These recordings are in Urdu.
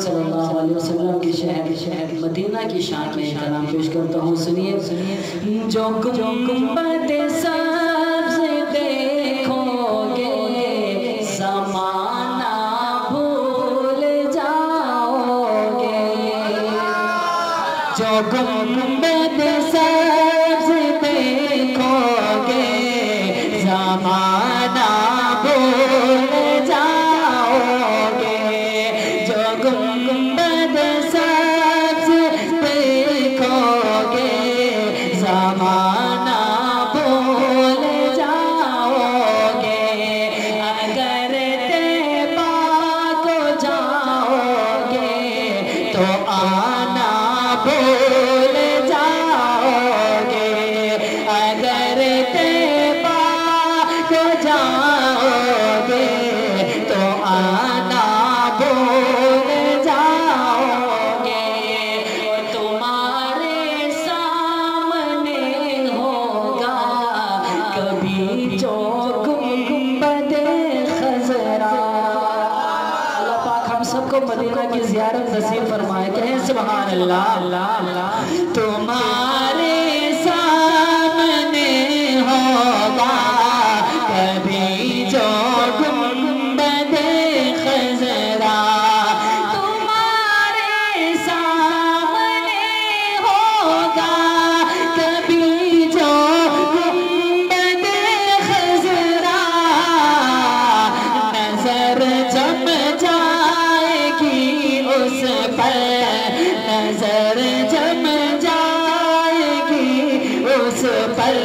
صلی اللہ علیہ وسلم کے شہر مدینہ کی شان میں کلام پیش کرتا ہوں، سنیے۔ جو گنبد سبز دیکھو گے زمانہ بھول جاؤ گے، جو گنبد سبز دیکھو گے زمانہ بھول جاؤ گے، جو گنبد سبز دیکھو گے زمانہ بھول جاؤ گے، اگر طیبہ کو جاؤ گے تو آنا بھول جاؤ گے، اگر طیبہ کو جاؤ گے تو آنا بھول جاؤ گے، تمہارے سامنے ہوگا کبھی جو گنبد خضرا۔ اللہ پاک ہم سب کو مدینہ کی زیارت نصیب فرمائے، کہیں سبحان اللہ۔ تمہارے سامنے ہوگا کبھی جو گنبد خضرا، تمہارے سامنے ہوگا کبھی جو گنبد خضرا، نظر جم جائے گی اس پر، نظر جم جائے گی اس پر،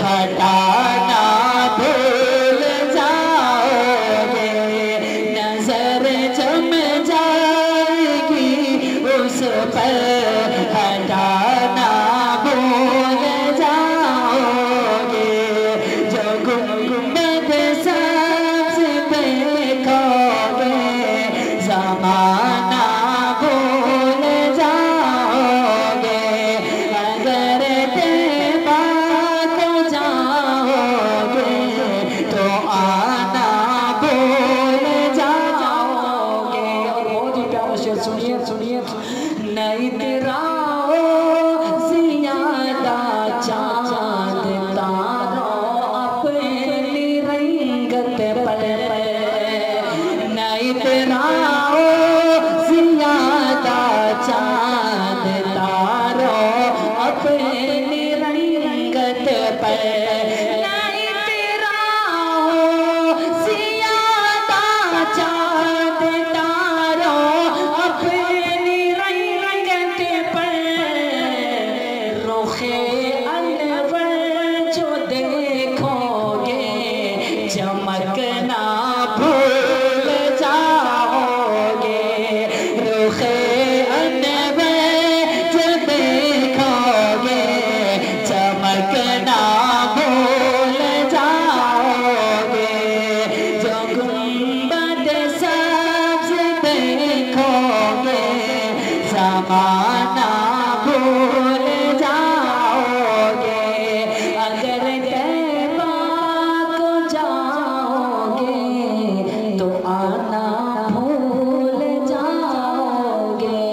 ہٹانا بھول جاؤ گے، نظر جم جائے گی اس پر، ہٹانا بھول جاؤ گے، جو گنبد سبز دیکھو گے زمانہ بھول جاؤ گے، اگر طیبہ کو جاؤ گے تو آنا بھول جاؤ گے۔ اور بہت ہی پیارا شعر سنیے، نہیں تیرا زیادہ چاند تاروں اپنی رنگت پر، نہیں تیرا زیادہ چاند تاروں اپنی رنگت پر، نہیں تیرا زیادہ چاند تاروں اپنی رنگت پر، رخ انور جو دیکھو گے چمکنا بھول جاؤ گے، رخ انور جو دیکھو گے چمکنا بھول جاؤ گے، جو گنبد سبز دیکھو گے زمانہ بھول جاؤ گے، اگر طیبہ کو جاؤ گے تو آنا بھول جاؤ گے۔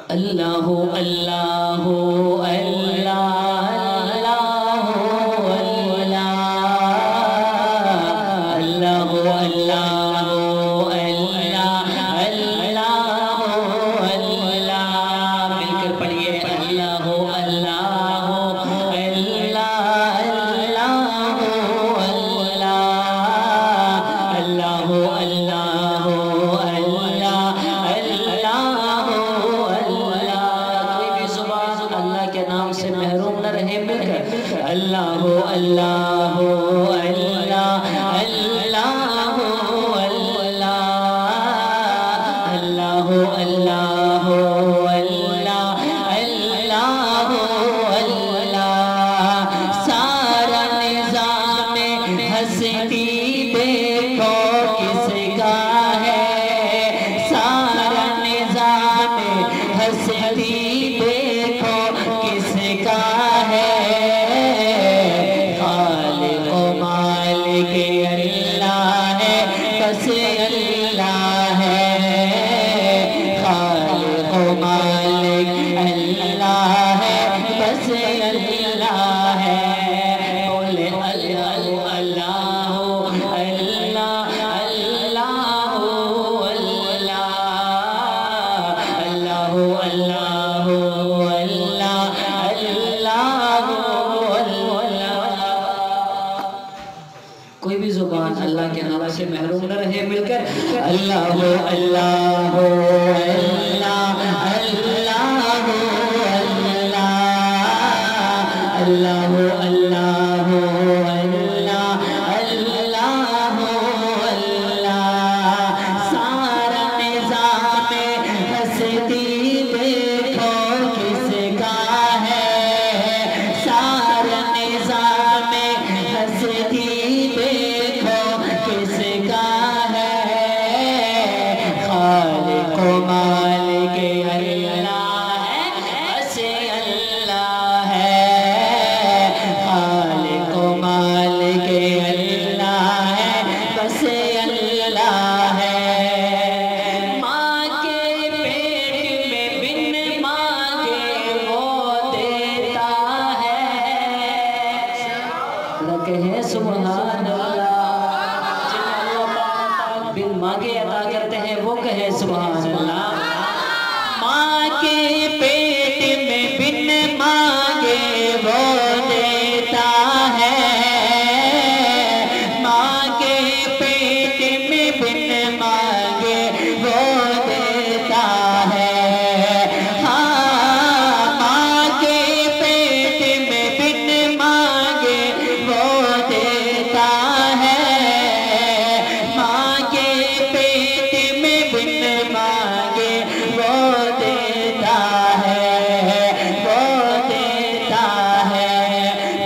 اللہ اللہ اللہ اللہ اللہ اللہ اللہ اللہ اللہ اللہ سارا نظام ہستی دیکھو کس کا ہے، سارا نظام ہستی دیکھو کس کا ہے، اللہ اللہ اللہ اللہ اللہ سارا نظام ہستی دیکھو کس کا ہے سارا نظام ہستی دیکھو کس کا ہے خالق و مالک اللہ ہے بس اللہ ہے خالق و مالک اللہ ہے بس اللہ ہے ماں کے پیٹ میں بن مانگے وہ دیتا ہے کہیں سبحان اللہ بن مانگے عطا کرتے ہیں وہ کہے سبحان اللہ ماں کے پیٹ میں بن مانگے وہ دیتا ہے ماں کے پیٹ میں بن مانگے وہ دیتا ہے ہاں ماں کے پیٹ میں بن مانگے وہ دیتا ہے ماں کے پیٹ میں بن مانگے وہ دیتا ہے وہ دیتا ہے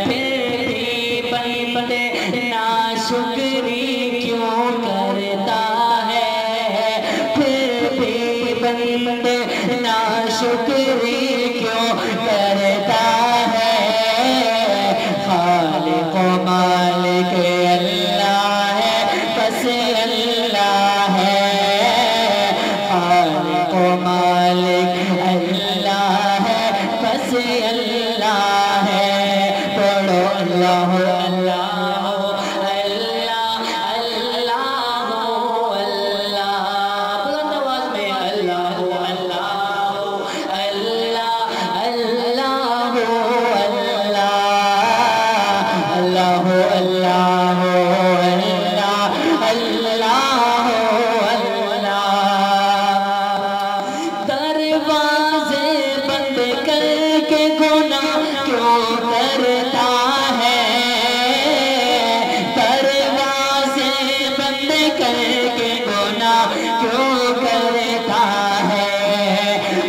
پھر بھی بندے ناشکری کیوں کرتا ہے پھر بھی بندے ناشکری کیوں کرتا ہے خالق و مالک اللہ ہے بس اللہ ہے خالق و مالک اللہ ہے بس اللہ ہے پڑھو اللہ اللہ اللہ اللہ اللہ بلند آواز میں اللہ اللہ اللہ اللہ اللہ اللہ اللہ اللہ دروازے بند کر کے گناہ کیوں کرتا ہے دروازے بند کر کے گناہ کیوں کرتا ہے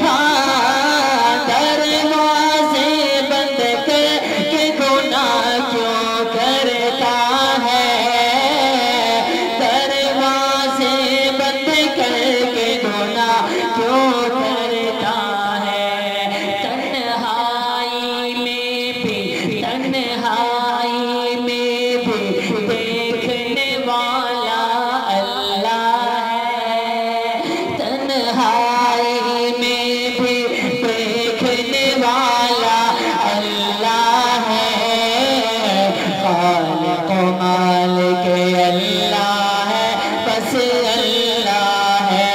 ہاں دروازے بند کر کے گناہ کیوں کرتا ہے دروازے بند کر کے گناہ کیوں کرتا ہے تنہائی میں بھی دیکھنے والا اللہ ہے تنہائی میں بھی دیکھنے والا اللہ ہے خالق و مالک اللہ ہے بس اللہ ہے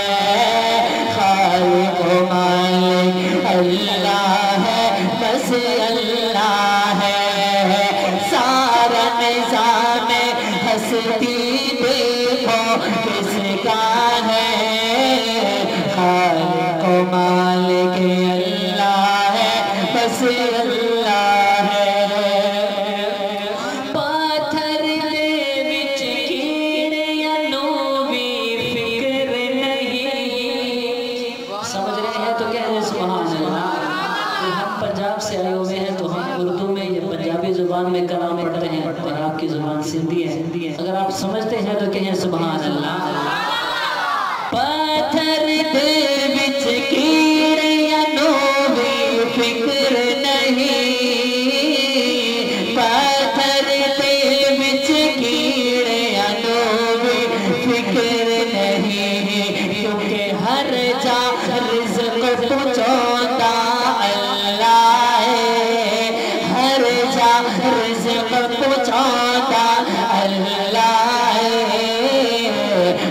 خالق و مالک اللہ ہے بس اللہ ہے سارا نظام ہستی دیکھو کس کا ہے خالق و مالک اللہ ہے بس اللہ ہے پاتھر دے وچ کیڑیاں نوں بھی فکر نہیں سمجھ رہے ہیں تو کہہ رہے سبحان اللہ ہم پنجاب سے آئے ہوئے ہیں تو ہم اردو میں یہ پنجابی زبان میں کلام پڑھتے ہیں اور آپ کی زبان سندھی ہے اگر آپ سمجھتے ہیں تو کہیں سبحان اللہ پاتھر دے وچ کیڑیاں نوں بھی فکر نہیں پاتھر دے وچ کیڑیاں نوں بھی فکر نہیں کیونکہ ہر جا رزق پہنچاتا اللہ ہے ہر جا رزق پہنچاتا اللہ ہے